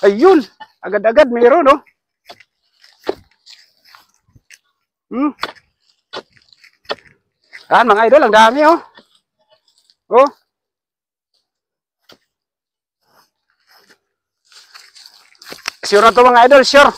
Ayun, agad-agad mayroon, no? Mga idol, ang dami, oh. Oh. Sure na to mga idol, sure.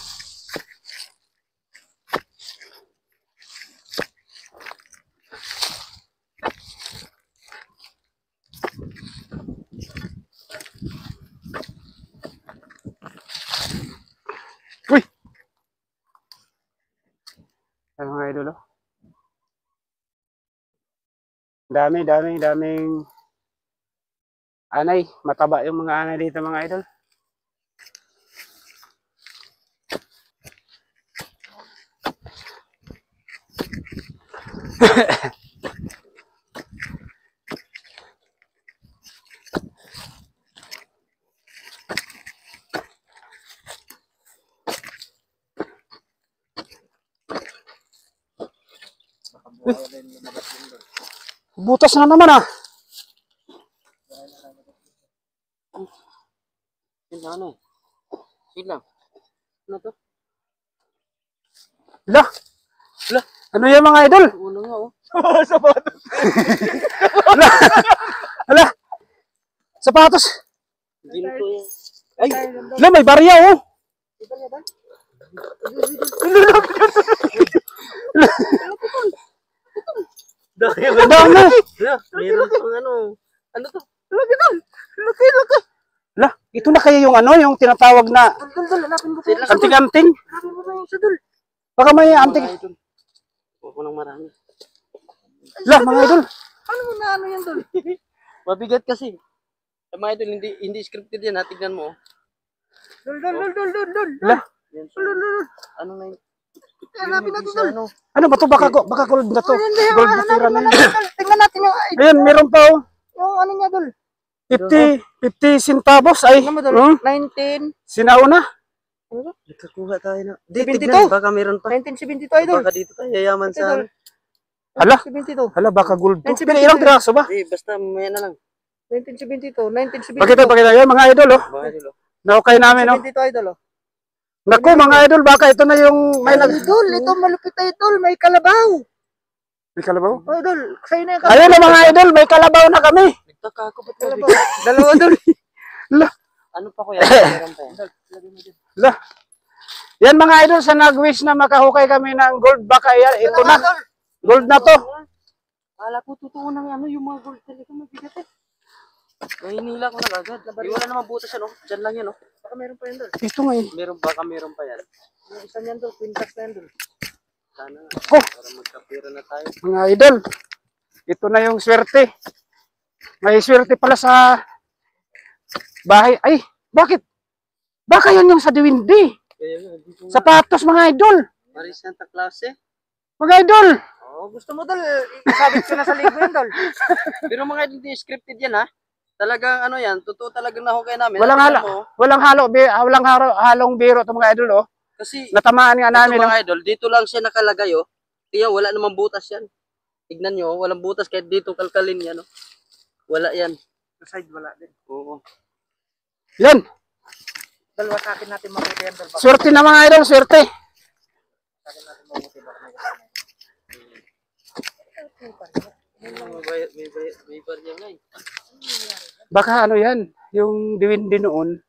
Uy! Ay, mga idol, oh. Daming anay. Mataba yung mga anay dito mga idol. Butas na naman ah. Ano? Silang. Ano to? Lah. Ano yan mga idol? Ulo nga oh. Sapatos. Ala. Sapatos. Ginto yan. Ay, la may barya oh. Dami. Meron pang ano. Ano to? Laki. La, ito na kaya yung ano, yung tinatawag na anting-anting. Baka may anting. Huwag ko nang marami. La, mga idol. Ano mo na ano yan dol? Mabigat kasi. Mga idol, hindi scripted yan ha. Tignan mo. Dol. La. Ano na yun? Hanapin natin dol. Ano ba to? Baka gold na to. Gold na tira na yun. Tingnan natin yung Ayan, meron pa oh. yung ano niya dol. 50 centavos ay. Ano mo dol? 19. Sinauna. Nakakuha tayo na. Di, 72. tignan. Baka meron pa. 1972 idol. Baka dito tayo yayaman sa ano. Hala. 1972. Hala, baka gold to. 1972. Pero ilang piraso ba? Eh, basta mamaya na lang. 1972. 1972. Pakita yan mga idol oh. Mga idol. Naukay namin oh. 1972 idol oh. Naku mga idol, baka ito na yung may nag... Idol, ito malupit na idol. May kalabaw. May kalabaw? Oh idol, sa'yo na yung kalabaw. Ayun na mga idol, may kalabaw na kami. Nagtaka ako ba't Kalabaw. mabigat? Dalawa dol. La. Ano pa kuya? Meron pa yan. La. Yan mga idol, sa nag-wish na makahukay kami ng gold, baka yan, ito na. Gold na to. Kala ko totoo nang ano yung mga gold talaga mabigat eh. Nahinila ko na agad. Wala namang butas yan oh. Diyan lang yan oh. Baka meron pa yan dol. Ito nga eh. Baka meron pa yan. Yung isa niyan dol, quintas na yan dol. Sana Oh. para magkapira na tayo. Mga idol, ito na yung swerte. May swerte pala sa bahay. Ay, bakit? Baka yan yung sa Diwindi. Kaya nga, dito nga. Sapatos mga idol. Maris Santa Claus eh. Mga idol. Oh, gusto mo dol, isabit ko na sa libo yan dol. Pero mga hindi scripted yan ha. Talagang ano yan, totoo talagang nahukay namin. Walang Alam halo. mo, Walang halong biro ito mga idol oh. kasi Natamaan nga ito namin oh. mga idol, dito lang siya nakalagay oh. Kaya wala namang butas yan. Tignan nyo, walang butas kahit dito kalkalin yan oh. Wala yan. Sa side wala din. Oo. Yan. Dalawa sa akin natin mabuti yan dol. Swerte na mga idol, swerte. Sa akin natin mabuti baka may kasama. May barya nga eh. Baka ano yan, yung Diwindi noon,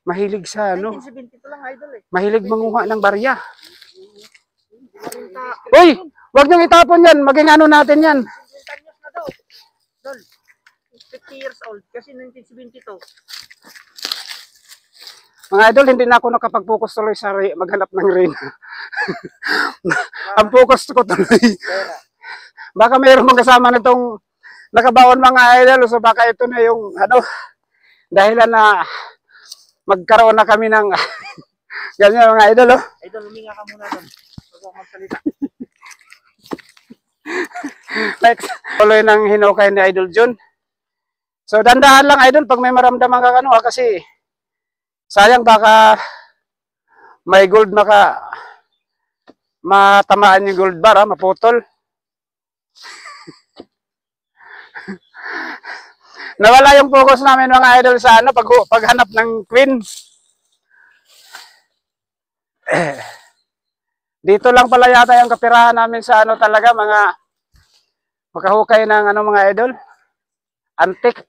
mahilig sa ano, 1972 lang idol eh. mahilig manguha ng barya. Uy, wag niyong itapon yan, maging ano natin yan. 50 years na daw. Dol. 50 years old kasi 1972. Mga idol, hindi na ako nakapag-focus tuloy sa maghanap ng rain. Ang focus ko tuloy. Baka mayroon mong kasama na itong nakabaon mga idol, so baka ito na yung ano, dahilan na magkaroon na kami ng ganyan mga idol. Oh. Idol, huminga ka muna dol. Huwag ako magsalita. Like, tuloy ng hinukay ni Idol Jun. So, dandahan lang idol pag may maramdaman ka ano kasi sayang baka may gold matamaan yung gold bar maputol. Nawala yung focus namin mga idol sa ano, paghanap ng queen. Dito lang pala yata yung kapirahan namin sa ano talaga, mga makahukay ng ano mga idol. Antik.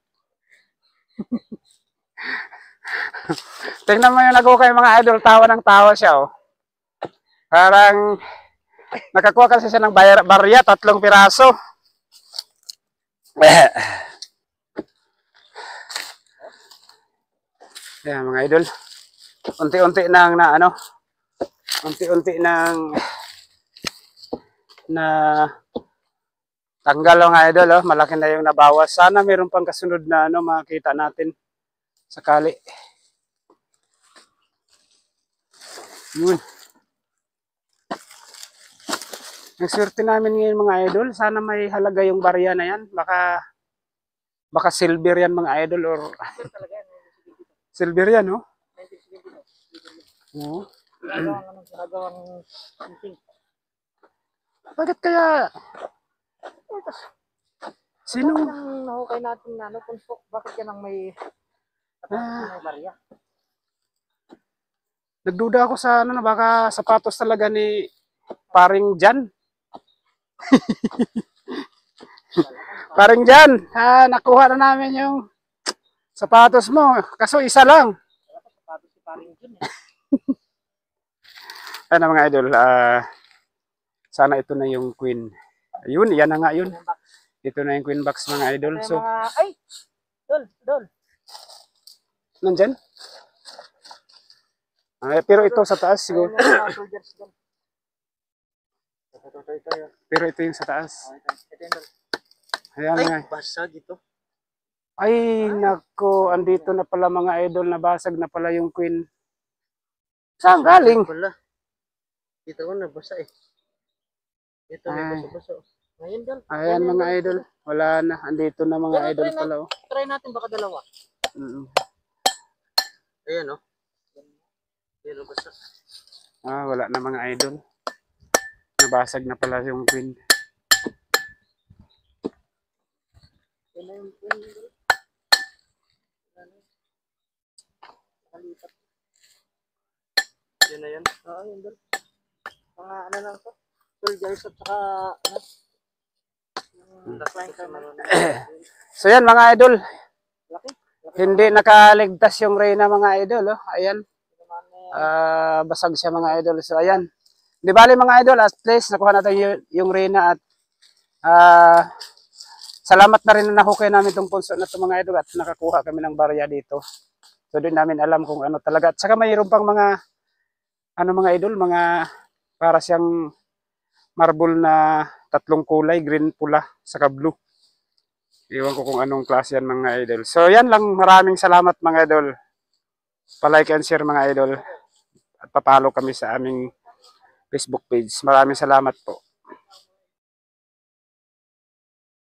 Tingnan mo yung naghukay mga idol, tawa ng tawa siya oh. Parang nakakuha kasi siya ng barya, 3 piraso. Yan mga idol. Unti-unti nang na ano, unti-unti nang na tanggal mga idol oh, malaki na yung nabawas. Sana mayroon pang kasunod na ano makita natin sakali. Yun. Ang swerte namin ngayon mga idol, sana may halaga yung barya na yan. Baka silver yan mga idol or silver yan, no? Oo. Ginagawang hunting. Bakit kaya? Sino? Bakit ang nahukay natin na ano, punso? Bakit yan ang may barya? Nagduda ako sa ano na baka sapatos talaga ni paring Jan. Paring Jan, nakuha na namin yung sapatos mo. Kaso isa lang. Sapatos si paring Jun eh. Ano mga idol, sana ito na yung queen. Ayun, yan na nga yun. Ito na yung queen box mga idol. So, Ay! Dol! nandyan? Pero ito sa taas siguro. Pero ito yung sa taas. Ayan Ay, nga. basag ito. Ay, nako, andito na pala mga idol, nabasag na pala yung queen. Saan galing? Wala. Dito ko nabasa eh. Ito may Ay. basa-basa. Ngayon Dol. Ayan mga idol, wala na, andito na mga idol pala. Oh. Try natin baka dalawa. Ayan oh. Ayan oh, basa. Wala na mga idol. Nabasag na pala yung queen. Yan na yung Dol. Yan na yan. Oo, yun Dol. Mga ano lang to. Soldiers at saka ano. Yung plank So yan mga idol, laki. hindi nakaligtas yung Reyna mga idol. Oh. Ayan, basag siya mga idol. So ayan, di bali mga idol, at least nakuha natin yung Reyna at salamat na rin na nahukay namin itong punso na ito mga idol at nakakuha kami ng barya dito. So din namin alam kung ano talaga. At saka mayroon pang mga ano mga idol, mga para siyang marble na 3 kulay, green, pula, saka blue. Iwan ko kung anong klase yan mga idol. So yan lang, maraming salamat mga idol. Pa-like and share mga idol. At papalo kami sa aming Facebook page. Maraming salamat po.